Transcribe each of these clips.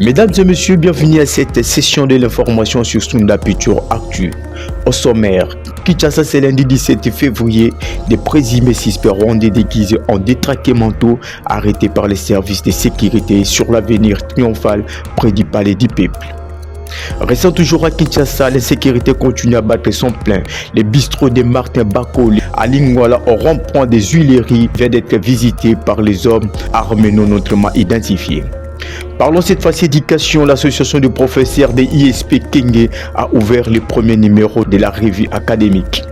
Mesdames et messieurs, bienvenue à cette session de l'information sur Sunda Future Actu. Au sommaire, Kinshasa, c'est lundi 17 février, des présumés suspects rwandais déguisés en détraqués-mentaux arrêtés par les services de sécurité sur l'avenir triomphal près du palais du peuple. Restant toujours à Kinshasa, l'insécurité continue à battre son plein. Les bistrots de Martin Bakoli à Lingwala au rond-point des Huileries viennent d'être visités par les hommes armés non autrement identifiés. Parlons cette fois d'éducation. L'association de professeurs de ISP Kenge a ouvert le premier numéro de la revue académique.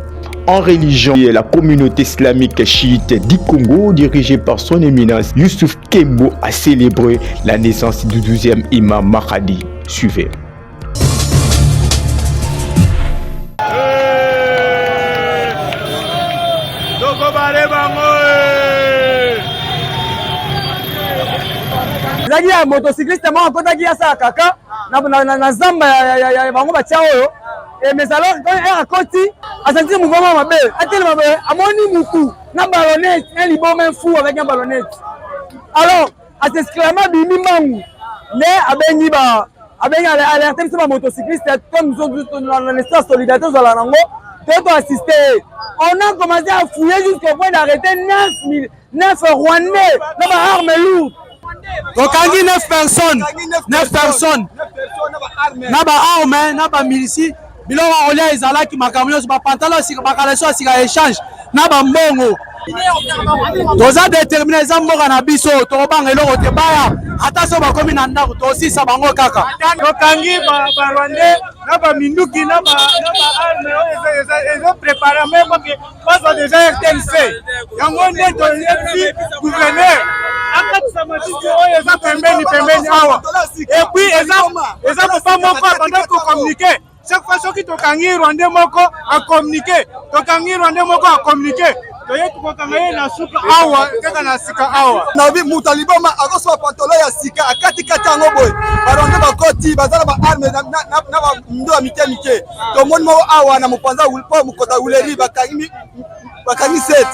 En religion, la communauté islamique chiite du Congo, dirigée par son éminence Youssouf Kembo, a célébré la naissance du 12e imam Mahdi. Suivez. Zagi ya motocycliste moko kotaki ya sa kaka na zamba ya bango batia oyo mais alors quand akoti asanti mouvement mabe atele mabe amoni mutu na ballonnette un libome fou avec un ballonnette alors asexclama bimi mangu ne abengi alerter sur motocycliste comme dans l'espace solidarité dans la nango tout assister. On a commencé à fouiller jusqu'au point d'arrêter 9 Rwandais dans ma arme lourde. Donc, 9 personnes. Naba arme, naba milici. Biloko olia ezala ki makamyo ba pantalon si ba kalaso si ka échange. Naba mbongo. Toza déterminé za mboka na biso to banga eloko te baya. Ata so ba komi na ndako to si sa bango kaka. Tokangi ba Rwandais naba minduki naba arme ils ont préparé même parce que déjà RTNC. Yango ndeto yebi gouverneur et puis eza papa moko abanda communiquer chaque fois soki tokangi Rwandais moko a communiquer tokangi Rwandais moko a communiquer toye tukokanga ye na suka awa kaka na sika awa na bi mutaliboma akoso pantolo ya sika akati kati yango boy baronde bakoti bazala ba arme na ba ndo ya mike to moni mo awa na mopanza ulpo mukota uleri bakangi set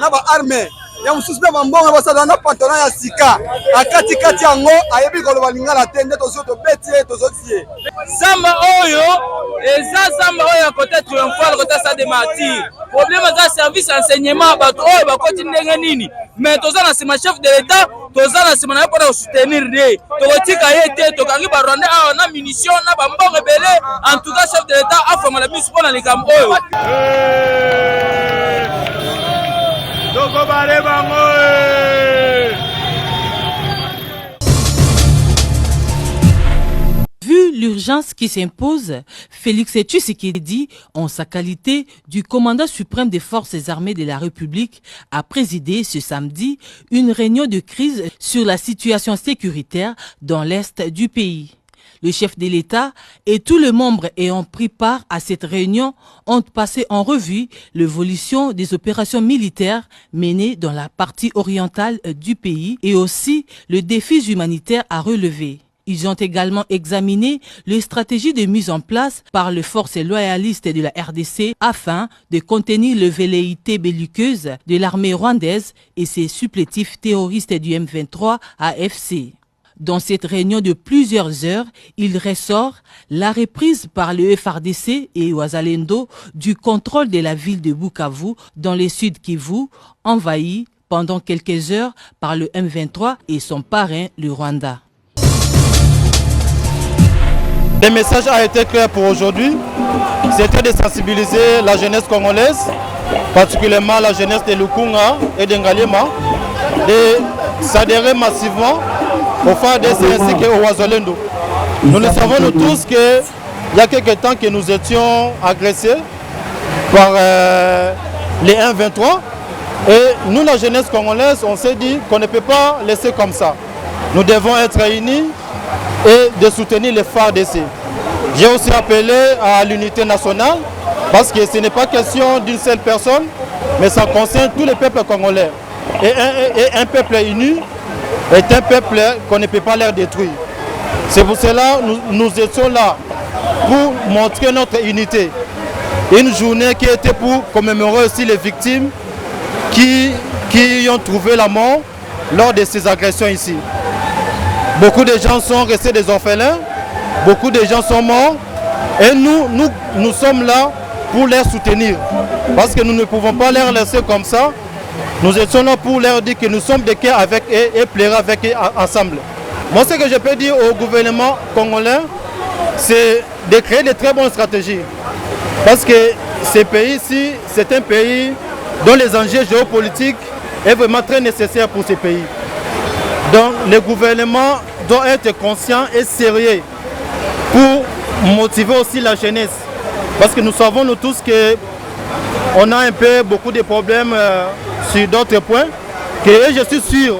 na ba arme ya mususu na mbongo basala na pantalon ya sika akati kati yango ayebi koloba lingala tende to soto betie to sotie samba oyo eza samba oyo côté triomphal côté ça de martyr problème za service enseignement bato oyo bakoti ndenge nini mais toza na sima chef de l'état toza na sima na pour soutenir de tokotika yete tokangi ba Rwanda awa na munition na ba mbongo belé en tout cas chef de l'état afonga la biso pona likambo oyo. Vu l'urgence qui s'impose, Félix Tshisekedi, en sa qualité du commandant suprême des forces armées de la République, a présidé ce samedi une réunion de crise sur la situation sécuritaire dans l'est du pays. Le chef de l'État et tous les membres ayant pris part à cette réunion ont passé en revue l'évolution des opérations militaires menées dans la partie orientale du pays et aussi le défi humanitaire à relever. Ils ont également examiné les stratégies de mise en place par les forces loyalistes de la RDC afin de contenir les velléités belliqueuses de l'armée rwandaise et ses supplétifs terroristes du M23 AFC. Dans cette réunion de plusieurs heures, il ressort la reprise par le FARDC et Wazalendo du contrôle de la ville de Bukavu dans le sud Kivu, envahi pendant quelques heures par le M23 et son parrain, le Rwanda. Le message a été clair pour aujourd'hui. C'était de sensibiliser la jeunesse congolaise, particulièrement la jeunesse de Lukunga et de Ngaliema, de s'adhérer massivement au FARDC ainsi qu'au Wazalendo. Nous le savons nous tous qu'il y a quelques temps que nous étions agressés par les M23 et nous, la jeunesse congolaise, on s'est dit qu'on ne peut pas laisser comme ça. Nous devons être unis et de soutenir les FARDC. J'ai aussi appelé à l'unité nationale parce que ce n'est pas question d'une seule personne, mais ça concerne tous les peuples congolais. Et un peuple uni est un peuple qu'on ne peut pas leur détruire. C'est pour cela que nous étions là pour montrer notre unité. Une journée qui était pour commémorer aussi les victimes qui ont trouvé la mort lors de ces agressions ici. Beaucoup de gens sont restés des orphelins, beaucoup de gens sont morts et nous sommes là pour les soutenir. Parce que nous ne pouvons pas les laisser comme ça. Nous étions là pour leur dire que nous sommes de cœur avec eux et pleurer avec eux ensemble. Moi, ce que je peux dire au gouvernement congolais, c'est de créer de très bonnes stratégies. Parce que ce pays-ci, c'est un pays dont les enjeux géopolitiques sont vraiment très nécessaires pour ce pays. Donc, le gouvernement doit être conscient et sérieux pour motiver aussi la jeunesse. Parce que nous savons nous tous qu'on a un peu beaucoup de problèmes sur d'autres points. Et je suis sûr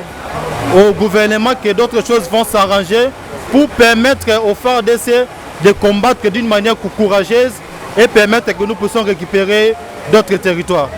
au gouvernement que d'autres choses vont s'arranger pour permettre aux FARDC de combattre d'une manière courageuse et permettre que nous puissions récupérer d'autres territoires.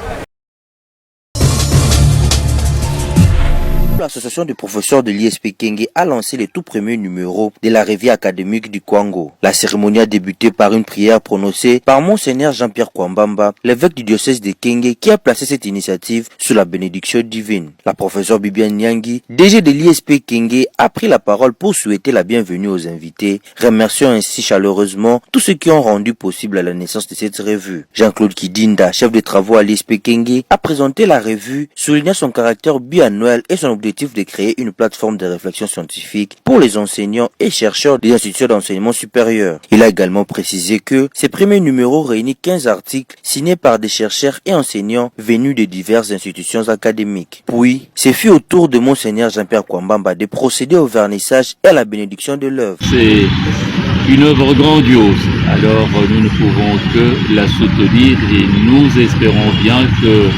L'association des professeurs de l'ISP Kenge a lancé le tout premier numéro de la revue académique du Kwango. La cérémonie a débuté par une prière prononcée par Monseigneur Jean-Pierre Kwambamba, l'évêque du diocèse de Kenge, qui a placé cette initiative sous la bénédiction divine. La professeure Bibiane Nyangi, DG de l'ISP Kenge, a pris la parole pour souhaiter la bienvenue aux invités, remerciant ainsi chaleureusement tous ceux qui ont rendu possible la naissance de cette revue. Jean-Claude Kidinda, chef de travaux à l'ISP Kenge, a présenté la revue, soulignant son caractère biannuel et son objectif de créer une plateforme de réflexion scientifique pour les enseignants et chercheurs des institutions d'enseignement supérieur. Il a également précisé que ces premiers numéros réunissent 15 articles signés par des chercheurs et enseignants venus de diverses institutions académiques. Puis, ce fut au tour de Monseigneur Jean-Pierre Kwambamba de procéder au vernissage et à la bénédiction de l'œuvre. C'est une œuvre grandiose, alors nous ne pouvons que la soutenir et nous espérons bien que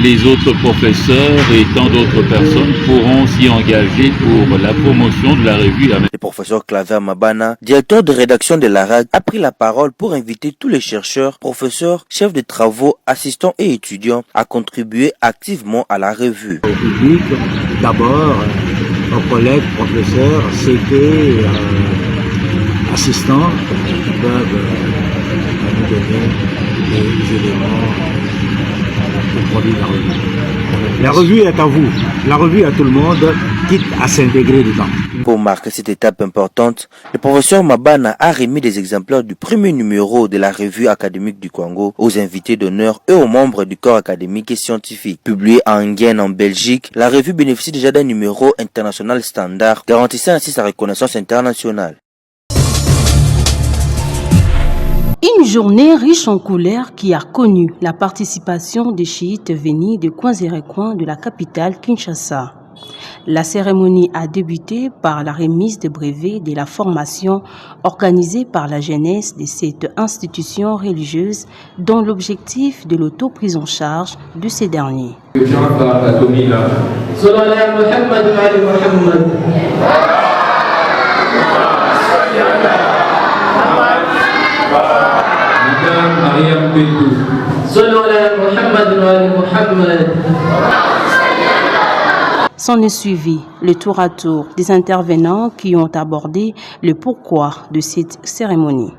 les autres professeurs et tant d'autres personnes pourront s'y engager pour la promotion de la revue. Le professeur Claver Mabana, directeur de rédaction de la RAG, a pris la parole pour inviter tous les chercheurs, professeurs, chefs de travaux, assistants et étudiants à contribuer activement à la revue. Au public, d'abord, aux collègues, professeurs, CP, assistants qui peuvent nous donner des éléments. La revue est à vous, la revue est à tout le monde, quitte à s'intégrer dedans. Pour marquer cette étape importante, le professeur Mabana a remis des exemplaires du premier numéro de la revue académique du Congo aux invités d'honneur et aux membres du corps académique et scientifique. Publiée en Nguyen en Belgique, la revue bénéficie déjà d'un numéro international standard, garantissant ainsi sa reconnaissance internationale. Une journée riche en couleurs qui a connu la participation des chiites venus de coins et recoins de la capitale Kinshasa. La cérémonie a débuté par la remise de brevets de la formation organisée par la jeunesse de cette institution religieuse dont l'objectif de l'auto-prise en charge de ces derniers. S'en est suivi le tour à tour des intervenants qui ont abordé le pourquoi de cette cérémonie.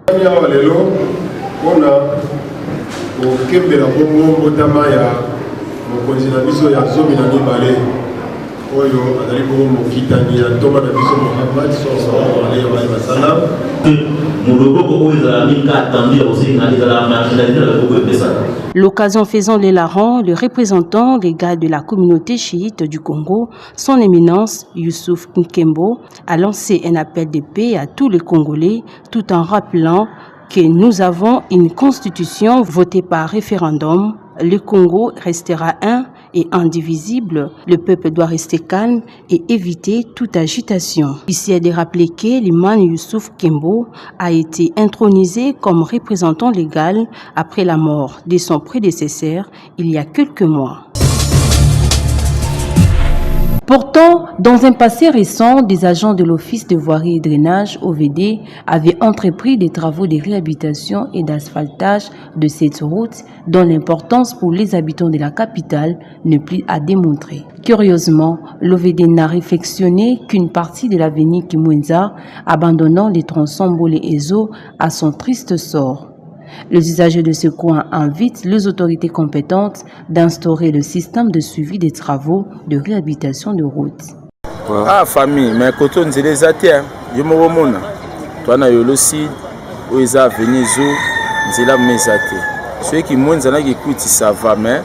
L'occasion faisant les larrons, le représentant légal de la communauté chiite du Congo, son éminence Youssouf Nkembo, a lancé un appel de paix à tous les Congolais tout en rappelant que nous avons une constitution votée par référendum. Le Congo restera un et indivisible. Le peuple doit rester calme et éviter toute agitation. Ici est de rappeler que l'imam Youssouf Kembo a été intronisé comme représentant légal après la mort de son prédécesseur il y a quelques mois. Pourtant, dans un passé récent, des agents de l'Office de voirie et drainage OVD avaient entrepris des travaux de réhabilitation et d'asphaltage de cette route dont l'importance pour les habitants de la capitale n'est plus à démontrer. Curieusement, l'OVD n'a réflexionné qu'une partie de l'avenue Kimwenza, abandonnant les tronçons Bolé-Ezo à son triste sort. Les usagers de ce coin invitent les autorités compétentes d'instaurer le système de suivi des travaux de réhabilitation de routes. Ah, famille, mais quand on dit les athées, je me remonte. Toi, na yolo si, où ils ont venu zo, nzela mes athées. Ceux qui m'ont dit que écoute ça va, mais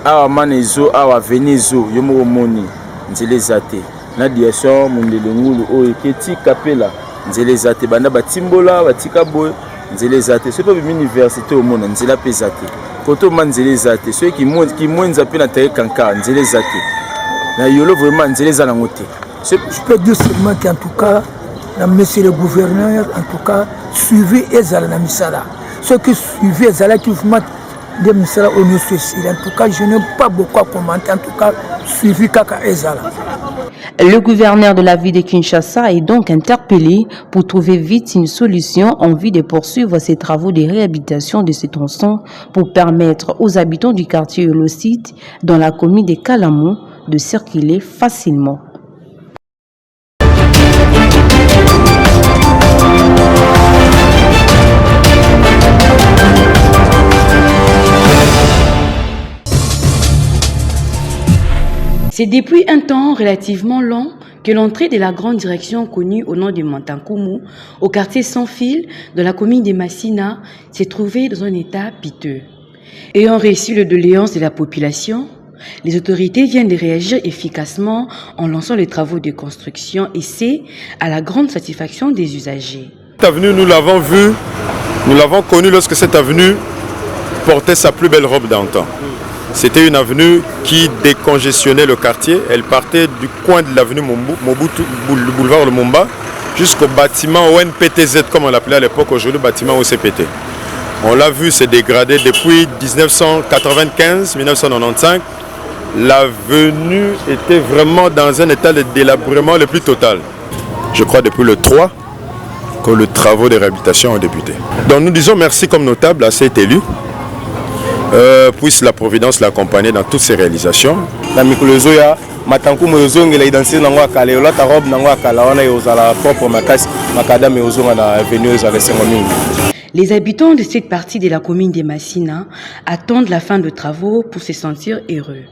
awa manezo, awa venizo, je me remonte. Nzela les athées. Na direction mon delengulu, o eketi kapela. Nzela les athées. Banda batimbola, batika boy. Nzela les athées. C'est pas une université au monde. Nzela les athées. Quand on m'a nzela les athées, ceux qui m'ont zappé na terre kanka, nzela les athées. Na yolo vraiment nzela les alangote. Je peux dire seulement qu'en tout cas, monsieur le gouverneur, en tout cas, suivez Ezala na misala. Ceux qui suivent Ezala qui font des misala au nous suicide. En tout cas, je n'ai pas beaucoup à commenter. En tout cas, suivez Kaka Ezala. Le gouverneur de la ville de Kinshasa est donc interpellé pour trouver vite une solution en vue de poursuivre ces travaux de réhabilitation de ces tronçons pour permettre aux habitants du quartier Holocite, dans la commune de Kalamou, de circuler facilement. C'est depuis un temps relativement long que l'entrée de la grande direction connue au nom de Mantankumu, au quartier Sans Fil de la commune de Massina, s'est trouvée dans un état piteux. Ayant reçu le doléance de la population, les autorités viennent de réagir efficacement en lançant les travaux de construction et c'est à la grande satisfaction des usagers. Cette avenue, nous l'avons vue, nous l'avons connue lorsque cette avenue portait sa plus belle robe d'antan. C'était une avenue qui décongestionnait le quartier. Elle partait du coin de l'avenue Mobutu, le boulevard Lumumba, jusqu'au bâtiment ONPTZ, comme on l'appelait à l'époque, aujourd'hui bâtiment OCPT. On l'a vu se dégrader depuis 1995-1995. L'avenue était vraiment dans un état de délabrement le plus total. Je crois depuis le 3 que les travaux de réhabilitation ont débuté. Donc nous disons merci comme notable à cet élu. Puisse la Providence l'accompagner dans toutes ses réalisations. La Mikolozoya, Matanku Mozong, il a identifié dans la Kale, la robe dans la Kale, on est aux la propre Makas, Makadam et aux on a venu à la cérémonie. Les habitants de cette partie de la commune de Massina attendent la fin de travaux pour se sentir heureux.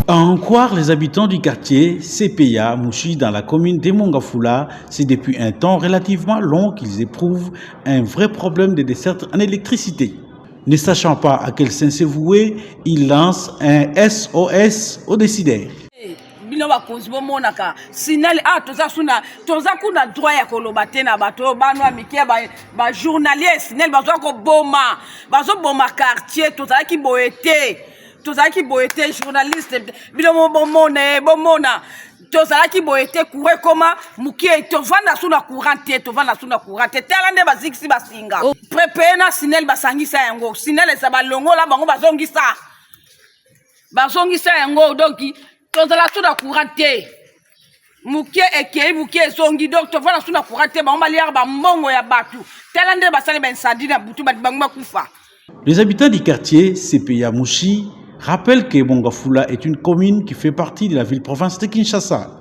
À en croire les habitants du quartier CPA Mouchi dans la commune de Mongafula, c'est depuis un temps relativement long qu'ils éprouvent un vrai problème de desserte en électricité. Ne sachant pas à quel sens se vouer, ils lancent un SOS aux décideurs. bino bakonzi bomonaka sinali toza kuna droit ya koloba te na bato banwa mike ba journalier sinali bazoboma quartier tozalaki boyete journaliste bino bomona tozalaki boyete courant koma mukie tovanda suna courant te tala nde bazikisi basinga prepare na sinali basangisa yango sinali eza balongola bango bazongisa yango donc tozala suna courant te mukie ekei mukie zongi donc tovanda suna courant te bango baliaka bambongo ya batu tala nde basali incendie na butu bango bakufa. Les habitants du quartier CPA Mouchi rappellent que Mongafula est une commune qui fait partie de la ville-province de Kinshasa.